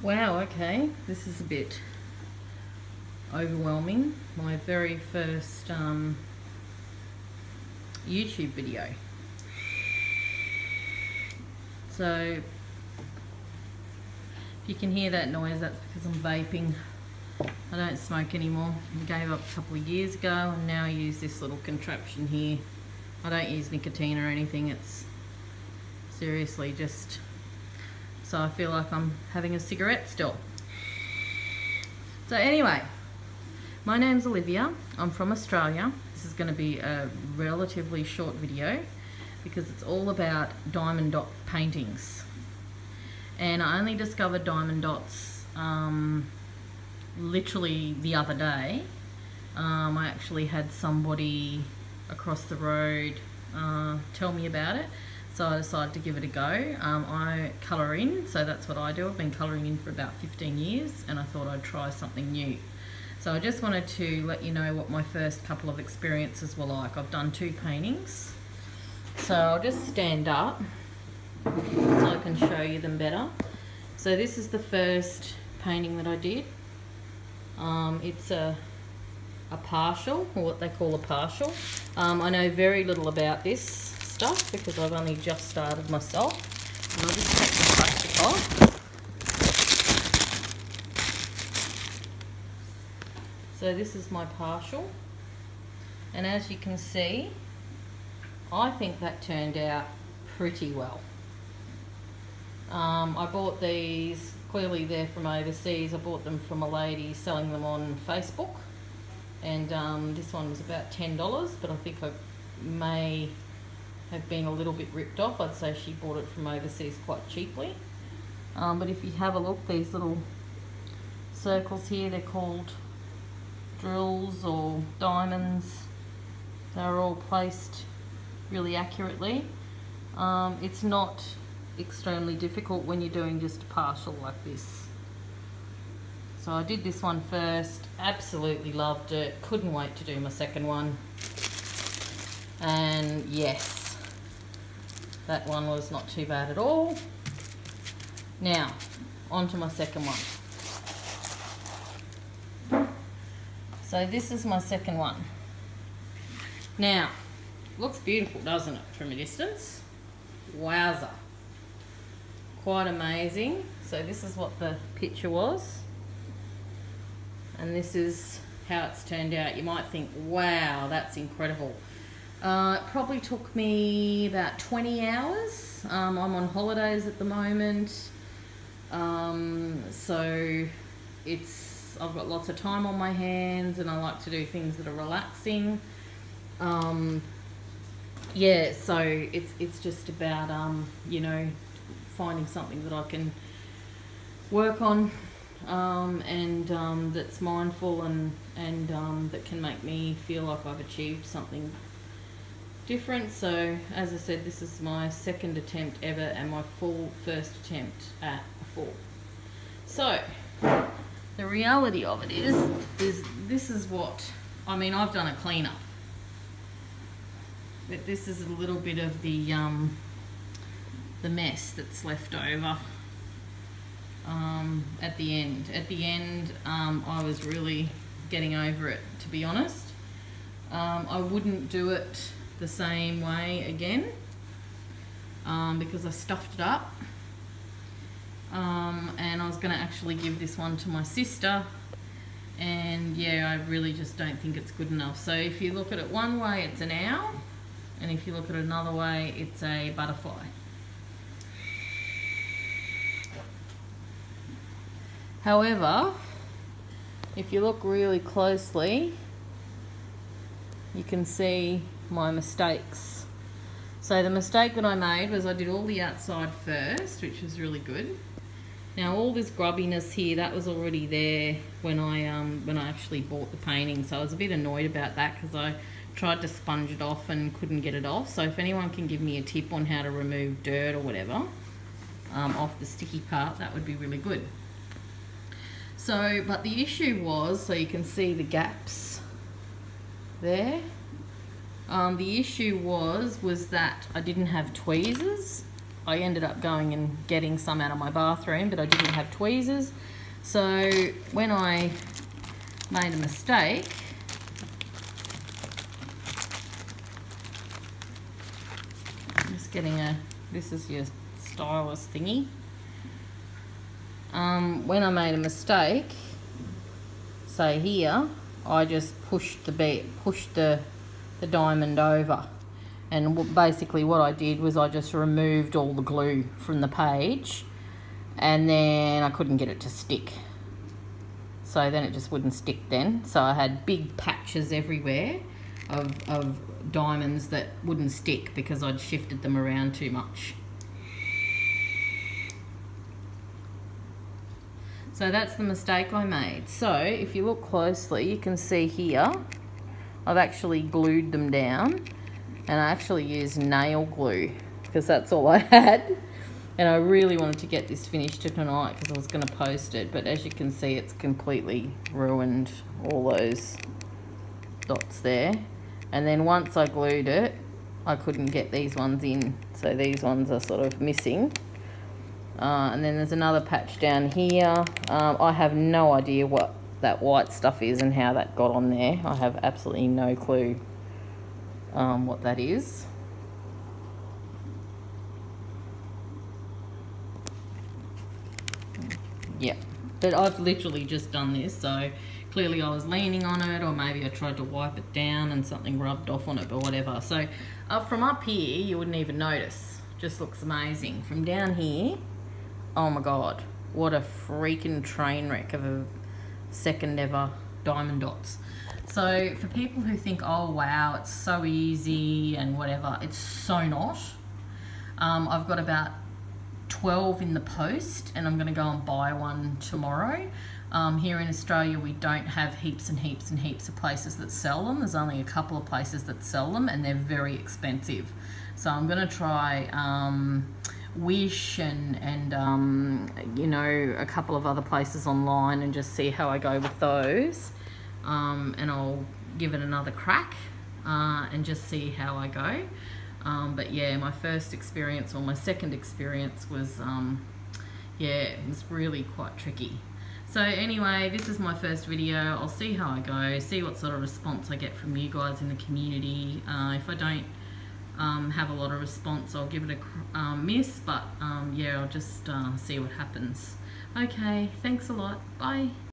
Wow, okay, this is a bit overwhelming. My very first YouTube video. So if you can hear that noise, that's because I'm vaping. I don't smoke anymore. I gave up a couple of years ago and now I use this little contraption here. I don't use nicotine or anything, it's seriously just so I feel like I'm having a cigarette still. So anyway, my name's Olivia. I'm from Australia. This is going to be a relatively short video because it's all about diamond dot paintings. And I only discovered diamond dots literally the other day. I actually had somebody across the road tell me about it. So I decided to give it a go. I colour in, so that's what I do. I've been colouring in for about 15 years and I thought I'd try something new. So I just wanted to let you know what my first couple of experiences were like. I've done 2 paintings. So I'll just stand up so I can show you them better. So this is the first painting that I did. It's a partial, or what they call a partial. I know very little about this stuff because I've only just started myself. And I'll just take the plastic off. So this is my partial, and as you can see, I think that turned out pretty well. I bought these, clearly they're from overseas. I bought them from a lady selling them on Facebook, and this one was about $10, but I think I may have been a little bit ripped off. I'd say she bought it from overseas quite cheaply. But if you have a look, these little circles here, they're called drills or diamonds. They're all placed really accurately. It's not extremely difficult when you're doing just a partial like this. So I did this one first, absolutely loved it, couldn't wait to do my second one. And yes, that one was not too bad at all. Now, on to my second one. So this is my second one. Now, looks beautiful, doesn't it, from a distance? Wowza. Quite amazing. So this is what the picture was. And this is how it's turned out. You might think, wow, that's incredible. It probably took me about 20 hours. I'm on holidays at the moment. So I've got lots of time on my hands and I like to do things that are relaxing. Yeah, so it's just about, you know, finding something that I can work on and that's mindful and that can make me feel like I've achieved something different. So as I said, this is my second attempt ever and my first attempt at a full. So the reality of it is this is what, I mean, I've done a cleanup, but this is a little bit of the mess that's left over at the end. At the end, I was really getting over it, to be honest. I wouldn't do it the same way again because I stuffed it up. And I was going to actually give this one to my sister, and yeah, I really just don't think it's good enough. So if you look at it one way, it's an owl, and if you look at it another way, it's a butterfly. However, if you look really closely, you can see my mistakes. So the mistake that I made was I did all the outside first, which was really good. Now all this grubbiness here, that was already there when I actually bought the painting, so I was a bit annoyed about that because I tried to sponge it off and couldn't get it off. So if anyone can give me a tip on how to remove dirt or whatever off the sticky part, that would be really good. So, but the issue was, so you can see the gaps there. The issue was that I didn't have tweezers, I ended up going and getting some out of my bathroom, but I didn't have tweezers. So when I made a mistake, I'm just getting this is your stylus thingy. When I made a mistake, say here, I just pushed the diamond over, and basically what I did was I just removed all the glue from the page, and then I couldn't get it to stick. So then it just wouldn't stick then. So I had big patches everywhere of diamonds that wouldn't stick because I'd shifted them around too much. So that's the mistake I made. So if you look closely, you can see here, I've actually glued them down, and I actually used nail glue because that's all I had. And I really wanted to get this finished tonight because I was going to post it, but as you can see, it's completely ruined all those dots there. And then once I glued it, I couldn't get these ones in, so these ones are sort of missing. And then there's another patch down here. I have no idea what that white stuff is and how that got on there. I have absolutely no clue what that is. Yeah, but I've literally just done this, so clearly I was leaning on it, or maybe I tried to wipe it down and something rubbed off on it, or whatever. So from up here, you wouldn't even notice. Just looks amazing. From down here, oh my God, what a freaking train wreck of a second ever diamond dots. So for people who think, oh wow, it's so easy and whatever, it's so not. I've got about 12 in the post, and I'm going to go and buy one tomorrow. Here in Australia, we don't have heaps and heaps and heaps of places that sell them. There's only a couple of places that sell them, and they're very expensive. So I'm going to try Wish and you know, a couple of other places online, and just see how I go with those. And I'll give it another crack and just see how I go. But yeah, my first experience, or my second experience, was yeah, it was really quite tricky. So anyway, this is my first video. I'll see how I go, see what sort of response I get from you guys in the community. If I don't have a lot of response, I'll give it a miss, but yeah, I'll just see what happens. Okay, thanks a lot. Bye.